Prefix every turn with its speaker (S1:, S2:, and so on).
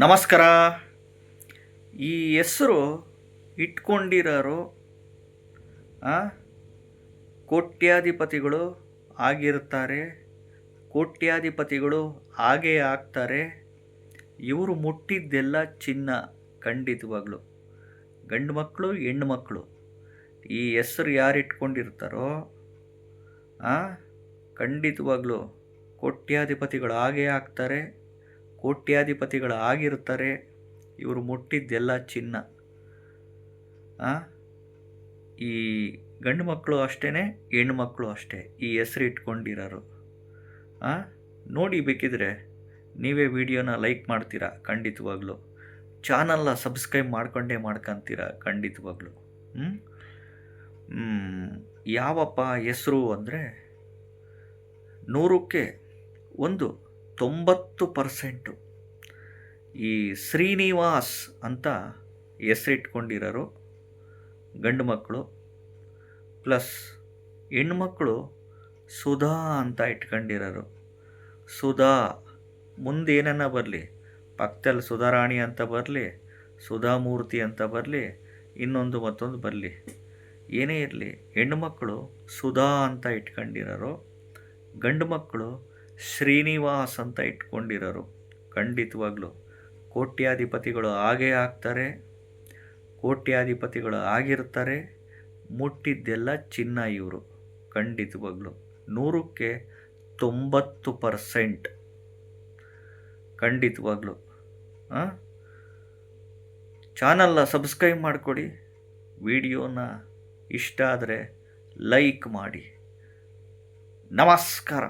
S1: ನಮಸ್ಕಾರ. ಈ ಹೆಸರು ಇಟ್ಕೊಂಡಿರೋರು ಕೋಟ್ಯಾಧಿಪತಿಗಳು ಆಗಿರ್ತಾರೆ, ಕೋಟ್ಯಾಧಿಪತಿಗಳು ಆಗೇ ಆಗ್ತಾರೆ. ಇವರು ಮುಟ್ಟಿದ್ದೆಲ್ಲ ಚಿನ್ನ, ಖಂಡಿತವಾಗ್ಲು. ಗಂಡು ಮಕ್ಕಳು, ಹೆಣ್ಣು ಮಕ್ಕಳು ಈ ಹೆಸರು ಯಾರು ಇಟ್ಕೊಂಡಿರ್ತಾರೋ ಖಂಡಿತವಾಗ್ಲು ಕೋಟ್ಯಾಧಿಪತಿಗಳು ಆಗೇ ಆಗ್ತಾರೆ, ಕೋಟ್ಯಾಧಿಪತಿಗಳು ಆಗಿರ್ತಾರೆ. ಇವರು ಮುಟ್ಟಿದ್ದೆಲ್ಲ ಚಿನ್ನ. ಈ ಗಂಡು ಮಕ್ಕಳು ಅಷ್ಟೇ, ಹೆಣ್ಣು ಮಕ್ಕಳು ಅಷ್ಟೇ ಈ ಹೆಸರು ಇಟ್ಕೊಂಡಿರೋರು. ನೋಡಿ, ಬೇಕಿದ್ರೆ ನೀವೇ ವಿಡಿಯೋನ ಲೈಕ್ ಮಾಡ್ತೀರಾ ಖಂಡಿತವಾಗ್ಲು. ಚಾನಲ್ನ ಸಬ್ಸ್ಕ್ರೈಬ್ ಮಾಡ್ಕೊತೀರಾ ಖಂಡಿತವಾಗ್ಲು. ಯಾವಪ್ಪ ಹೆಸರು ಅಂದರೆ 100ಕ್ಕೆ 90% ಈ ಶ್ರೀನಿವಾಸ್ ಅಂತ ಹೆಸರಿಟ್ಕೊಂಡಿರೋರು ಗಂಡು ಮಕ್ಕಳು. ಪ್ಲಸ್ ಹೆಣ್ಮಕ್ಳು ಸುಧಾ ಅಂತ ಇಟ್ಕೊಂಡಿರೋರು. ಸುಧಾ ಮುಂದೇನ ಬರಲಿ, ಪಕ್ಕದಲ್ಲಿ ಸುಧಾರಾಣಿ ಅಂತ ಬರಲಿ, ಸುಧಾಮೂರ್ತಿ ಅಂತ ಬರಲಿ, ಇನ್ನೊಂದು ಮತ್ತೊಂದು ಬರಲಿ, ಏನೇ ಇರಲಿ, ಹೆಣ್ಣುಮಕ್ಕಳು ಸುಧಾ ಅಂತ ಇಟ್ಕೊಂಡಿರೋರು, ಗಂಡು ಮಕ್ಕಳು ಶ್ರೀನಿವಾಸ್ ಅಂತ ಇಟ್ಕೊಂಡಿರೋರು. ಖಂಡಿತವಾಗ್ಲು ಕೋಟ್ಯಾಧಿಪತಿಗಳು ಆಗೇ ಆಗ್ತಾರೆ, ಕೋಟ್ಯಾಧಿಪತಿಗಳು ಆಗಿರ್ತಾರೆ. ಮುಟ್ಟಿದ್ದೆಲ್ಲ ಚಿನ್ನ ಇವರು. ಖಂಡಿತವಾಗ್ಲು 100ಕ್ಕೆ 90% ಖಂಡಿತವಾಗ್ಲು. ಚಾನಲ್ನ ಸಬ್ಸ್ಕ್ರೈಬ್ ಮಾಡಿಕೊಡಿ, ವಿಡಿಯೋನ ಇಷ್ಟ ಆದರೆ ಲೈಕ್ ಮಾಡಿ. ನಮಸ್ಕಾರ.